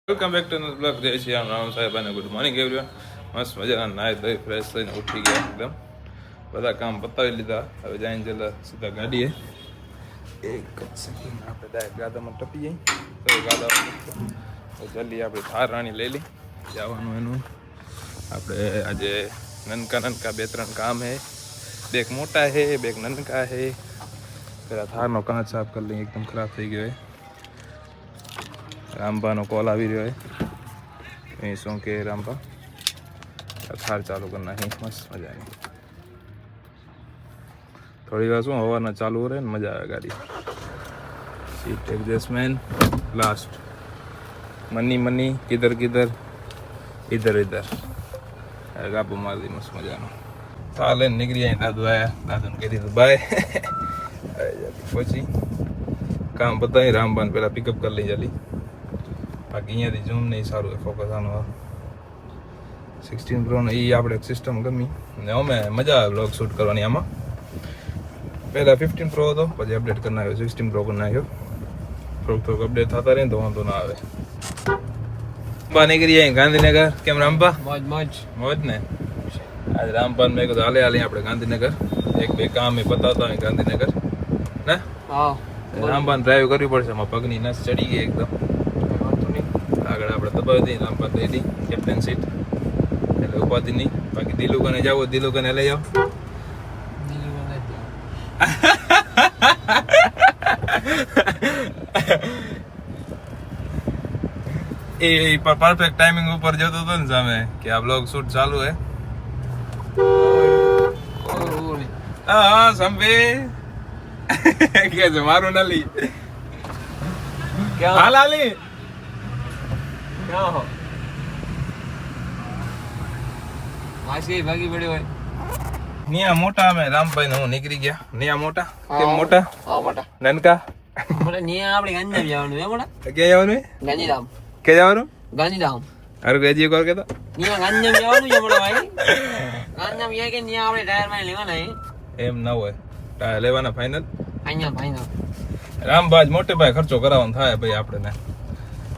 Welcome back to another blog. જય શ્રી રામ. રામ સાહેબ અને ગુડ મોર્નિંગ એવરીવન. મસ્ત મજાના નાહી ધોઈ ફ્રેશ થઈને ઉઠી ગયા એકદમ. બધા કામ પતાવી લીધા. હવે જઈને જેલા સીધા ગાડીએ. એક જ સેકન્ડ આપણે ડાયરેક્ટ ગાડામાં ટપી જઈએ. તો ગાડામાં જલ્દી આપણે થાર રાણી લઈ લઈ જવાનું એનું. આપણે આજે નનકા બે ત્રણ કામ હે. બેક મોટા હે, બેક નનકા હે. પેલા થારનો કાચ સાફ કરી લઈએ, એકદમ ખરાબ થઈ ગયો હે. રામભાનો કોલ આવી રહ્યો હે. એ શું કે રામભા થાર ચાલુ કરી નાખી મસ્ત મજાની. થોડી વાર શું હવાના ચાલુ રહે ને મજા આવે ગાડી. Seat adjustment last. Money money કિધર કિધર ઇધર ઇધર. ગાપો મારી દી મસ્ત મજાનો. થાર લઈને નીકળી જાય. દાદુ આવ્યા, દાદુને કહી દીધું બાય. પછી કામ બતાવી રામભાને પેલા પિકઅપ કરી લઈ જલ્દી. બાકી અહીંયાથી ઝૂમ નહીં સારું હોય, ફોકસ આનું 16 Pro એ આપણે સિસ્ટમ ગમી ને અમે મજા આવે બ્લોગ શૂટ કરવાની. આમાં પહેલાં 15 Pro હતો, પછી અપડેટ કરી નાખ્યો 16 Pro કરી નાખ્યો. થોડુંક અપડેટ થતા રહે ને તો વાંધો ના આવે. રામભા નીકળી જાય ગાંધીનગર. કેમ રામભા? મોજ મોજ મોજ ને. આજે રામભા મેં કીધું હાલે હાલે આપણે ગાંધીનગર એક બે કામ એ પતાવતા હોય ગાંધીનગર ને. રામભાને ડ્રાઈવ કરવી પડશે. એમાં પગની નસ ચડી ગઈ એકદમ. આગળ આપણે દબાવી દઈએ. રામભા દઈ દી કેપ્ટન સીટ એટલે ઉપાધિ નહીં. બાકી દિલુકાને જાવ, દિલુકાને લઈ જાઓ. એ પરફેક્ટ ટાઈમિંગ ઉપર જતો હતો ને સામે કે આ બ્લોગ શૂટ ચાલુ હે. હા સંભી કે છે મારું નલી હાલ હાલી ભાગી પડ્યો હોય. નિયા મોટા અમે રામભાઈ ને હું નીકળી ગયા. નિયા મોટા કેમ મોટા? મોટા નનકા નિયા આપણે ગાંધીધામ જવાનું હે. મોટા ક્યાં જવાનું? ગાંધીધામ. ક્યાં જવાનું? ગાંધીધામ. અરે કેજી કોર કેતો નિયા ગાંધીધામ જવાનું છે મોટા ભાઈ. ગાંધીધામ યે કે નિયા આપણે ટાયર માં લેવાના હે. એમ ના હોય. ટાયર લેવાના ફાઇનલ. અહીંયા ફાઇનલ. રામભાઈ મોટે ભાઈ ખર્ચો કરાવવાનો થાય ભાઈ આપણે.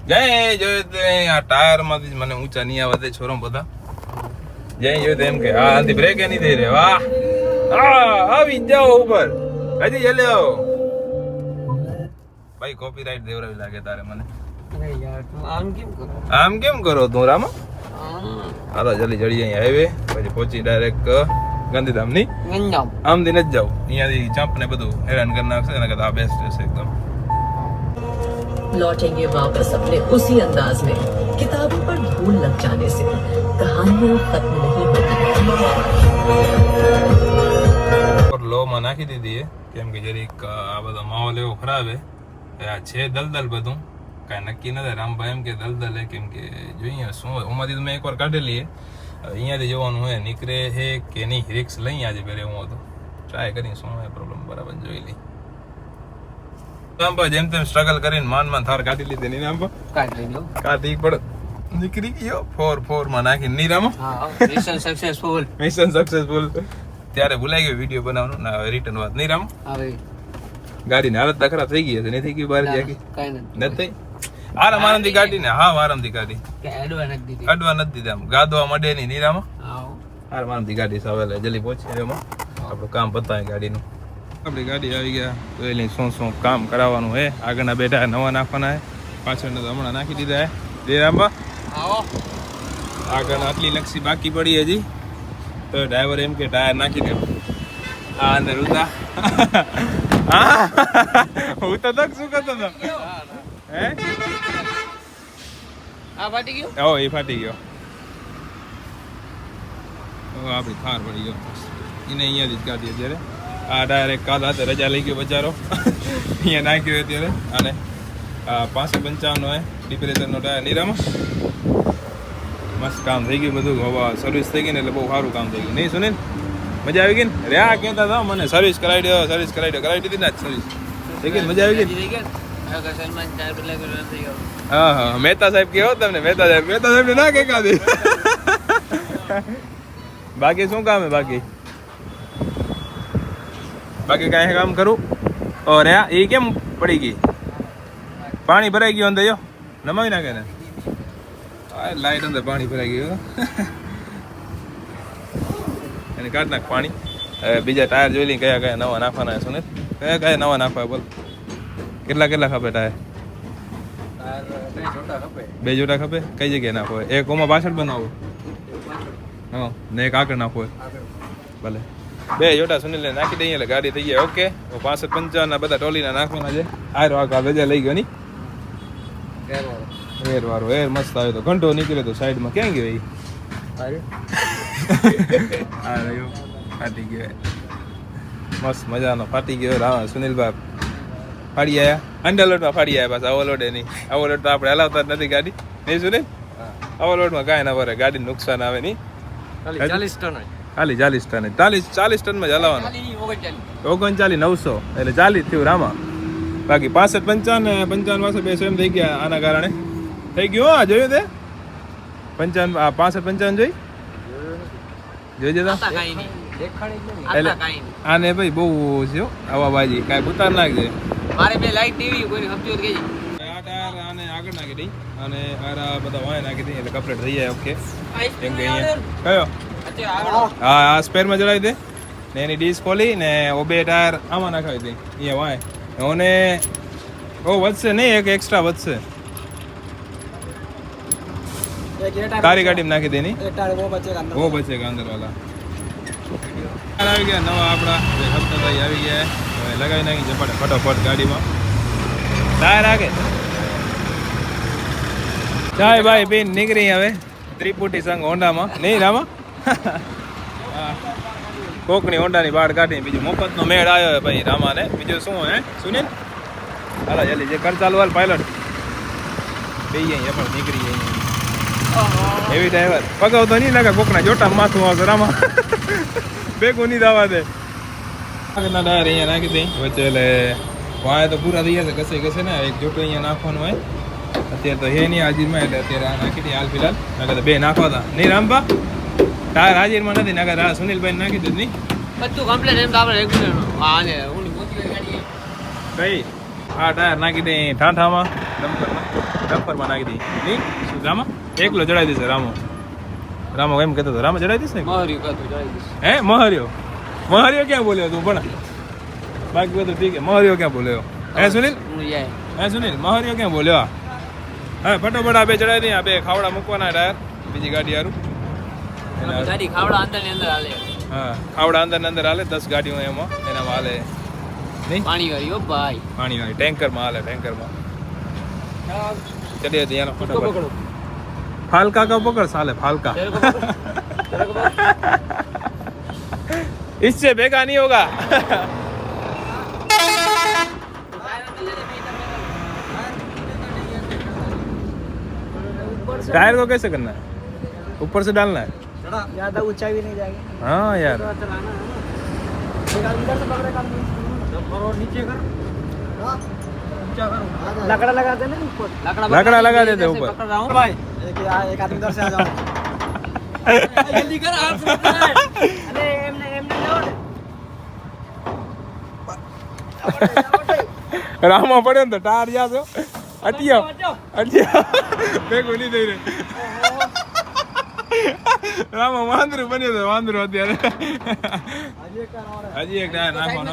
જય જોયું આ ટાયર માંથી મને ઊંચા નહીં આવે તે છોરો બધા. જય જોયું એમ કે હા આથી બ્રેક નહીં થઈ રે. વાહ આવી જાઓ ઉપર હજી જલ્યો ભાઈ. કોપીરાઈટ દેવરાવી લાગે તારે મને. અરે યાર તું આમ કેમ કરો? આમ કેમ કરો તું રામા? હાલો જલ્દી જડી જાય હાઈવે. પછી પહોંચી ડાયરેક્ટ ગાંધીધામ ની. ગાંધીધામ આમથી નથી જાવ. અહીંયાથી જમ્પ ને બધું હેરાન કરી નાખશે. એના કરતા આ બેસ્ટ રહેશે એકદમ. लौटेंगे वापस अपने उसी अंदाज में. किताबों पर धूल लग जाने से कहानियां खत्म नहीं होती. લો માં નાખી દીધી કેમ કે જરીક આ બધો માહોલ એવો ખરાબ હે. આ છે દલદલ બધું કાંઈ નક્કી નથી. રામભાઈ એમ કે દલદલ હે કેમ કે જોઈએ શું હોય. ઉમાંથી તો મેં એકવાર કાઢેલી હે. અહીંયાથી જવાનું હોય નીકળે હે કે નહીં. રિક્સ લઈ આજે પહેલે હું હતો ટ્રાય કરી શું હોય પ્રોબ્લેમ બરાબર જોઈ લઈ. રામભા જેમ તેમ સ્ટ્રગલ કરીને માન થાર કાઢી લીધી નહીં રામભા? કાઢી પણ નીકળી ગયો 4 માં નાખી નહીં Rama? Mission successful. Mission successful. ત્યારે ભૂલાઈ ગયો વિડીયો બનાવવાનું ને રિટર્ન વાત નહીં રામા? ગાડીની હાલત ખરાબ થઈ ગઈ હશે. નહીં થઈ ગઈ બહાર જાગી નથી. આરામથી ગાડી ને હા આરામથી ગાડી અડવા નથી દીધા. આમ ગાદવા મળે નહીં રામા? આરામથી ગાડી સાવેલે જલ્દી પહોંચી એમાં આપણું કામ પતાવે ગાડીનું. આપણી ગાડી આવી ગયા. તો એની શું કામ કરાવવાનું હે. આગળના બેઠા નવા નાખવાના હે. પાછળના તો હમણાં નાખી દીધા હે. જય રામભા. આગળ આટલી લક્ષી બાકી પડી હજી. તો ડ્રાઈવર એમ કે ટાયર નાખી દે. હા અંદર ઉતા હું તો શું કરતો હતો હે? ફાટી ગયો. એ ફાટી ગયો. આપણી થાર પડી ગયો. એને અહીંયાથી જ કાઢી અત્યારે. આ ડાયરેક્ટ કાલ હાથે રજા લઈ ગયો બચારો. અહીંયા નાખ્યો અત્યારે. અને 555 હે ડિપ્રેશનનો ટાયર નીરામાં. મસ્ત કામ થઈ ગયું બધું. હવા સર્વિસ થઈ ગઈ ને એટલે બહુ સારું કામ થઈ ગયું નહીં સુનિલ? મજા આવી ગઈ ને? અરે આ કહેતા હતા મને સર્વિસ કરાવી દો કરાવી દીધી ને સર્વિસ થઈ ગઈ. મજા આવી ગઈ. હા મહેતા સાહેબ કેવો તમને? મહેતા સાહેબ ના કે કાદી. બાકી શું કામ હે? બાકી કાંઈ કામ કરું. ઓરે એ કેમ પડી ગઈ? પાણી ભરાઈ ગયું અંદર. જો નમાવી નાખે ને. આ લાઈટ અંદર પાણી ભરાઈ ગયું એને કાઢ નાખ પાણી. હવે બીજા ટાયર જોઈ લઈ કયા કયા નવા નાખવાના છે ને કયા કયા નવા નાખવા બોલ કેટલા કેટલા ખપે ટાયર? બે જોટા ખપે. કઈ જગ્યાએ નાખવો હોય? એક ઓમાં પાછળ બનાવો હા ને એક આગળ નાખવો હોય ભલે. બે જોટા સુનિલને નાખી દઈએ એટલે ગાડી થઈ જાય ઓકે. 65 55 ના બધા ટોલીના નાખવાના છે. આરો આગળ રજા લઈ ગયો ની એર વાળો એર મસ્ત આવ્યો તો ઘંટો નીકળ્યો તો સાઈડમાં ક્યાં ગયો એ? આ રહ્યો ફાટી ગયો મસ્ત મજાનો ફાટી ગયો. હા સુનિલભાઈ ફાડી આવ્યા અંડરલોડમાં ફાડી આવ્યા પાછા ઓવરલોડે નહીં. ઓવરલોડ તો આપણે હલાવતા જ નથી ગાડી નહીં સુનિલ. ઓવરલોડમાં કાંઈ ના ભરે ગાડીને નુકસાન આવે નહીં. ખાલી 40 ટન ખાલી 40 ટન 40 ટનમાં જ હલાવવાનું. 39 900 એટલે 40 થયું રામા. બાકી 65 55 ને 55 પાસે બે સેમ થઈ ગયા આના કારણે થઈ ગયું. હા જોયું તે 55 55 જોઈ જતા એટલે આને ભાઈ બહુ છે આવા બાજી કાંઈ ઉતાર નાખજે. મારે બે લાઈટ દેવી કોઈને સમજો કે આ ટાયર આને આગળ નાખી દઈ અને આ બધા વાય નાખી દઈ એટલે કમ્પ્લીટ થઈ જાય ઓકે. કેમ કે અહીંયા કયો હા આ સ્પેરમાં જડાવી દે ને એની ડીશ ખોલી ને ઓ બે ટાયર આમાં નાખાવી દઈ અહીંયા વાય ઓને બહુ વધશે નહીં એક એક્સ્ટ્રા વધશે તારી ગાડીમાં નાખી દે નહીં वो बचेगा अंदर वाला આવી ગયા નવા આપણા જે હપ્તાભાઈ આવી ગયા હવે લગાવી નાખી ઝપાટે ફટાફટ ગાડીમાં ટાયર આગે ચાય ભાઈ પીન નીકળી હવે ત્રિપુટી સંઘ હોન્ડામાં નહીં રામા કોકની હોન્ડાની બહાર કાઢી બીજું મફતનો મેળ આવ્યો ભાઈ રામાને બીજું શું હે સુનિલ હાલા જલ્દી જે કર ચાલુ હાલ પાયલટ બે અહીંયા પણ નીકળી જાય એવી ડ્રાઈવર પગાવતો નહીં લાગે કોકના જોટા માથું આવશે રામા ભેગું નહીં દાવા દે આગળના ટાયર અહીંયા નાખી દઈ વચ્ચે એટલે વાય તો પૂરા થઈ ગયા છે ઘસે ને એક જોટો અહીંયા નાખવાનું હોય અત્યારે તો હે નહીં હાજીરમાં એટલે અત્યારે આ નાખી દઈએ હાલ ફિલહાલ નાખે બે નાખવા હતા નહીં રામપા ટાયર હાજીરમાં નથી નાખે સુનિલભાઈ નાખી દીધું નહીં બધું કમ્પ્લેટ એમ તો આપણે રેગ્યુલર આને ઓલી મોટી ગાડી કઈ આ ટાયર નાખી દઈ ઠાઠામાં ડમ્પરમાં નાખી દઈ નહીં શું રામા એકલો ચડાવી દેશે રામો એમ કહેતો હતો રામો ચડાવી દઈશ ને મહર્યું કાતું ચડાવી દઈશ હે મહર્યો ક્યાં બોલ્યો તું પણ બાકી બધું ઠીક હે મહર્યો ક્યાં બોલ્યો હે સુનિલ મહર્યો ક્યાં બોલ્યો હા ફટોફટ આ બે ચડાવી દઈએ આ બે ખાવડા મૂકવાના ટાયર બીજી ગાડી હારું ગાડી ખાવડા અંદર ની અંદર હાલે હા ખાવડા અંદર ને અંદર હાલે 10 ગાડીઓ એમાં એનામાં હાલે નહીં પાણી વાળી હો ભાઈ પાણી વાળી ટેન્કરમાં હાલે ટેન્કરમાં ચડીએ ત્યાં ફટોફટ फालका का पकड़ साले फालका इससे बेगा नहीं होगा टायर को कैसे करना है ऊपर से डालना है ज्यादा ऊंचाई भी नहीं जाएगी हाँ यार नीचे कर लकड़ा लगा देना ऊपर लकड़ा लगा देते ऊपर पकड़ रहा हूं भाई एक आदमी इधर से आ जाओ जल्दी कर हाथ से अरे एमने लोड रामा पड़े तो टायर जा दो अटिया देखो नहीं दे रहे रामा वांदरू बने तो वांदरू અત્યારે હજી એક ટાયર નાખવાનો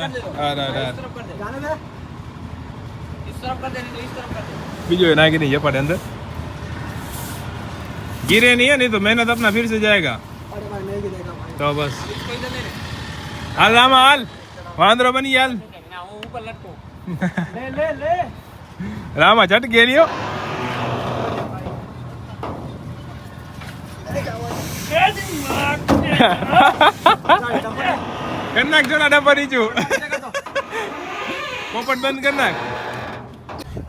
बीजो नाखी नहीं पड़े अंदर गिरे नहीं है नहीं तो मेहनत अपना फिर से जाएगा तो बस हाल रामा हाल वांदरो बनी हाल रामा झट गे रही हो करना जोड़ा डब्बा नीचू પોપટ બંધ કરી નાખ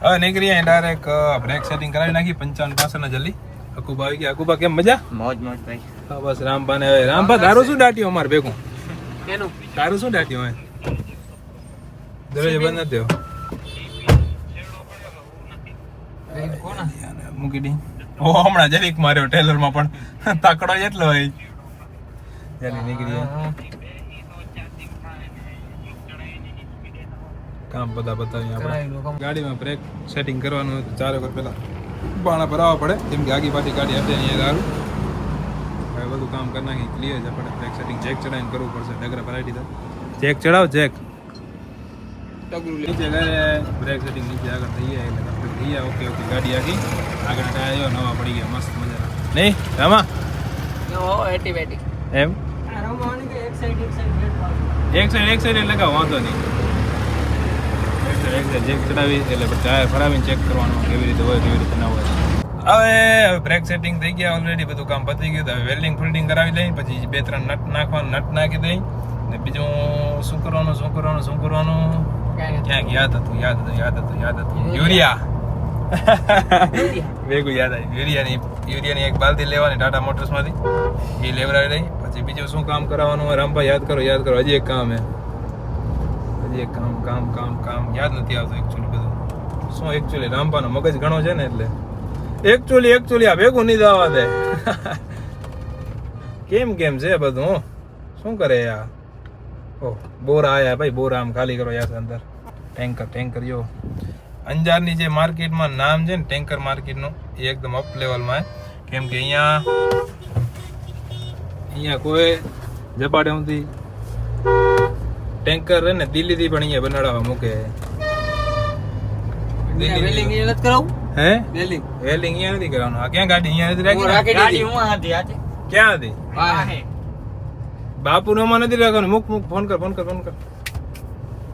હવે નીકળી ડાયરેક્ટ બ્રેક સેટિંગ કરાવી નાખી 55 પાસના જલ્દી અકુબા આવી ગયા અકુબા કેમ મજા મોજ ભાઈ હા બસ રામબા ને રામબા તારું શું ડાટ્યું અમાર ભેગું કેનું તારું શું ડાટ્યું હોય દરવાજો બંધ નથી થયો કોના મૂકી દી ઓ હમણાં જરીક માર્યો ટેલર માં પણ તાકડો એટલો હોય જલ્દી નીકળી કામ બધા બતાવી આપણે ગાડીમાં બ્રેક સેટિંગ કરવાનું ચાલો કર પેલા ડબ્બાના ભરાવા પડે કેમ કે આગી પાછી ગાડી હટે નહીં સારું. હવે બધું કામ કરી નાખી ક્લિયર છે. આપણે બ્રેક સેટિંગ જેક ચડાવીને કરવું પડશે. ડગરા ભરાઈ દીધા. જેક ચડાવ જેક નીચે કરે બ્રેક સેટિંગ નીચે આગળ થઈ જાય એટલે કમ્પ્લીટ થઈ જાય. ઓકે ઓકે ગાડી આખી આગળ ટાયર નવા પડી ગયા મસ્ત મજા નહીં રામા એમ એક સાઈડ લગાવ વાંધો નહીં. એક સાઈડ જેક ચડાવી એટલે ટાયર ફરાવીને ચેક કરવાનું કેવી રીતે હોય કેવી રીતે ના હોય. હવે બ્રેક સેટિંગ થઈ ગયા ઓલરેડી બધું કામ પતી ગયું. હવે વેલ્ડિંગ ફિલ્ડિંગ કરાવી લઈ પછી 2-3 નટ નાખવાનું નટ નાખી દઈ ને બીજું શું કરવાનું ક્યાંક યાદ હતું યુરિયા ભેગું યાદ આવ્યું. યુરિયાની એક બાલદી લેવાની ટાટા મોટર્સમાંથી એ લેવડાવી લઈ પછી બીજું શું કામ કરાવવાનું હોય રામભાઈ યાદ કરો હજી એક કામ કામ યાદ નથી આવતું એકચ્યુઅલી બધું શું એકચ્યુઅલી રામભાનો મગજ ઘણો છે ને એટલે એકચ્યુઅલી આ ભેગું નહીં થવા દે. કેમ છે બધું શું કરે યાર. ઓહ બોર આયા ભાઈ બોર આમ ખાલી કરો યાર અંદર ટેન્કર જો અંજારની જે માર્કેટમાં નામ છે ને ટેન્કર માર્કેટનું એ એકદમ અપ લેવલમાં કેમ કે અહીંયા કોઈ જપાડે સુધી ટેન્કર રહે ને દિલ્હીથી પણ અહીંયા બનાવવા મૂકે. વેલ્ડિંગ અહીંયા નથી કરવાનું. આ ક્યાં ગાડી અહીંયા નથી રાખી ક્યાં હતી બાપુ નોમાં નથી રાખવાનું. મૂક ફોન કર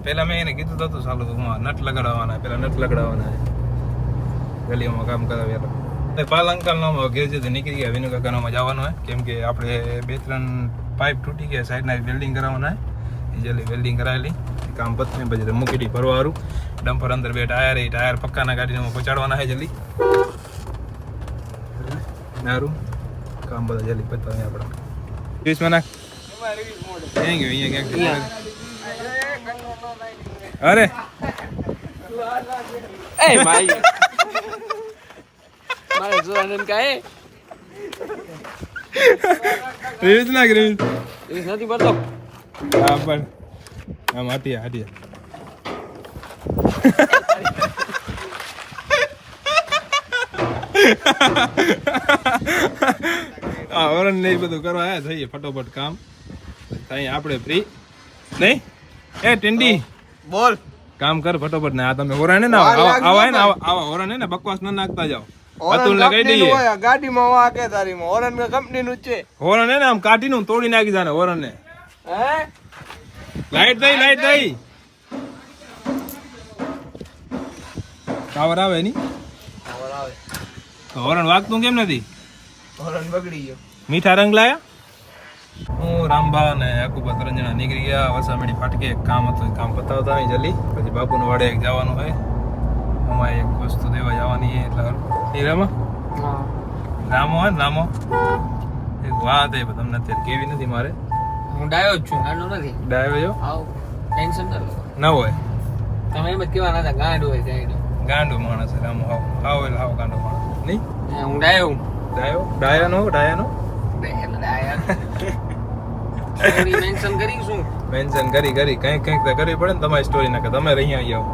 પેલા મેં એને કીધું હતું ચાલુ નટ લગાડવાના ગલીઓમાં કામ કરાવ્યા. પાલ અંકલ નો ઘેર છે નીકળી ગયા. વિનુ કાકા નોમાં જવાનું હોય કેમ કે આપણે 2-3 પાઇપ તૂટી ગયા સાઈડના વેલ્ડિંગ કરાવવાના એ જલ્દી વેલ્ડિંગ કરાવેલી કામ પતને પછી મૂકી ભરવા વાળું ડમ્પર અંદર 2 ટાયર પક્કાના ગાડીને પહોંચાડવાના છે જલ્દી નારું કામ બધા જલ્દી પતાવીએ આપણે 20 માં નાખ ક્યાં ગયો અહીંયા ક્યાંક અરે એ ભાઈ મારે જોવાનું કાય રીલ્સ નાખ રીલ્સ નથી પડતો. હા પણ આમ હાટીયા ઓરન નહીં બધું કરવા આયા થઈએ ફટોફટ કામ થાય આપણે ફ્રી નહીં. એ ટિંડી બોલ કામ કર ફટોફટ ને આ તમે ઓરાને ના આવા ઓરાને ને બકવાસ ન નાખતા જાઓ. અતુલ ને કહી દઈએ ગાડીમાં વાકે તારીમાં ઓરન કંપની નું છે. ઓરન ને આમ કાઢીને તોડી નાખી જાને ઓરન ને. હે લાઈટ દઈ ટાવર આવે ની હોરન વાગતું કેમ નથી. ઓરન બગડી ગયો. મીઠા રંગ લાયા. હું રામભા ને અકુબા 3 જણા નીકળી ગયા. વસામેડી ફાટકે એક કામ હતું કામ પતાવતા આવી જલ્દી પછી બાપુને વાડે એક જવાનું હોય. અમારે એક વસ્તુ દેવા જવાની એટલે રામો હોય ને રામો એક વાત એ તમને અત્યારે કેવી નથી મારે. હું ડાયો જ છું ગાંડો નથી. ડાયો જો આવ ટેન્શન ના હોય તમે એમ જ કેવાના હતા ગાંડો હોય ગાંડો માણસ રામો આવ ગાંડો માણસ નહીં. હું ડાયો ડાયાનો મેન્શન કરીશું મેન્શન કરી કંઈક તો કરવી પડે ને તમારી સ્ટોરી ના કે તમે અહીંયા આવો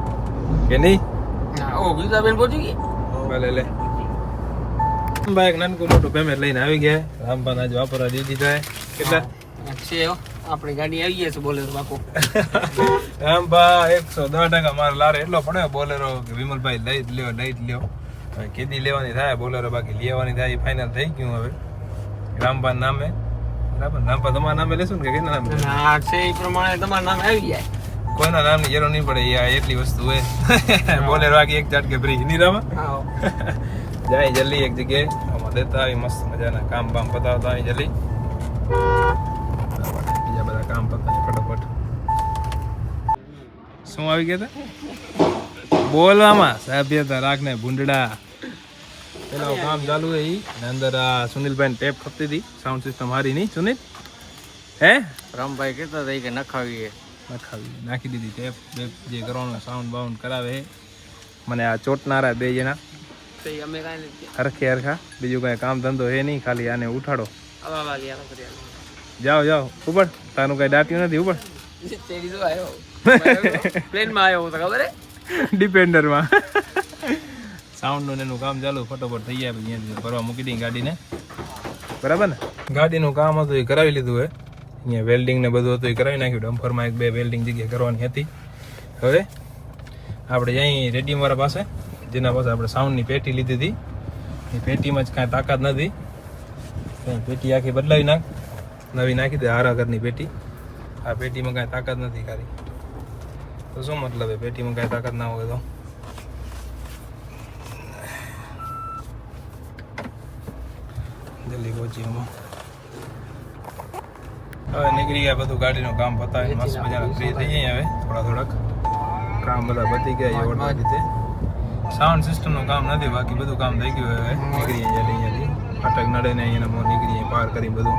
કે નહીં. ઓ ગીતાબેન પહોંચી ગઈ ભલે લે ભાઈ એક નાનકું મોટું પેમેન્ટ લઈને આવી ગયા. રામભાન આજ વાપરવા દીધી જાય કેટલા છે આપણી ગાડી આવી ગયા છે બોલેરો બાપુ. રામભા 110% મારે લારે એટલો પડ્યો બોલેરો કે વિમલભાઈ લઈ જ લ્યો હવે કેદી લેવાની થાય બોલેરો બાકી લેવાની થાય ફાઇનલ થઈ ગયું. હવે રામભા નામે બરાબર રામભા તમારા નામે લેશું ને કે કેના નામે છે એ પ્રમાણે તમારું નામ આવી જાય. કોઈના નામની જરૂર નહીં પડે યાર એટલી વસ્તુ હોય. બોલેરો બાકી એક ઝટકે ફ્રી નહીં રામા જાય જલ્દી એક જગ્યાએ આમાં દેતા આવી મસ્ત મજાના કામ બામ પતાવતા આવી જલ્દી બીજા બધા કામ પતાવી ફટાફટ. શું આવી ગયા હતા બોલવામાં સભ્યતા રાખને ભૂંડડા. પેલા કામ ચાલુ હે ઈ ને અંદર આ સુનિલભાઈ ટેપ ખપતી હતી સાઉન્ડ સિસ્ટમ હારી નહીં સુનિલ હે રામભાઈ કહેતા હતા કે નખાવી નાખી દીધી ટેપ જે કરવાનું સાઉન્ડ બાઉન્ડ કરાવે મને આ ચોટનારા 2 જણા અમે કાંઈ હરખા બીજું કઈ કામ ધંધો હે નહીં ખાલી આને ઉઠાડો. જાઓ ઉપર તારું કઈ દાટ્યું નથી ઉપર પ્લેનમાં આવ્યો તો ખબર હે ડિપેન્ડરમાં સાઉન્ડનું એનું કામ ચાલુ ફટોફટ થઈ જાય પછી અહીંયાથી ભરવા મૂકી દઈએ ગાડીને બરાબર ને ગાડીનું કામ હતું એ કરાવી લીધું હોય અહીંયા વેલ્ડિંગ ને બધું હતું એ કરાવી નાખ્યું ડમ્પરમાં 1-2 વેલ્ડિંગ જગ્યાએ કરવાની હતી હવે આપણે અહીં રેડિયમવાળા પાસે જેના પાસે આપણે સાઉન્ડની પેટી લીધી હતી એ પેટીમાં જ કાંઈ તાકાત નથી કંઈ પેટી આખી બદલાવી નાખ નવી નાખી દે હારા ઘરની પેટી આ પેટીમાં કાંઈ તાકાત નથી ખાલી તો શું મતલબ એ પેટીમાં કાંઈ તાકાત ના હોય તો જલ્દી પહોંચી એમાં હવે નીકળી ગયા બધું ગાડીનું કામ પતાવીને મસ્ત મજાના ફ્રી થઈ જાય હવે થોડાક કામ બધા પતી ગયા એ ઓર્ડર રીતે સાઉન્ડ સિસ્ટમનું કામ નથી બાકી બધું કામ થઈ ગયું હવે નીકળી જાય અહીંયાથી ફાટક નડે ને અહીંયાના મોં નીકળી જાય પાર કરી બધું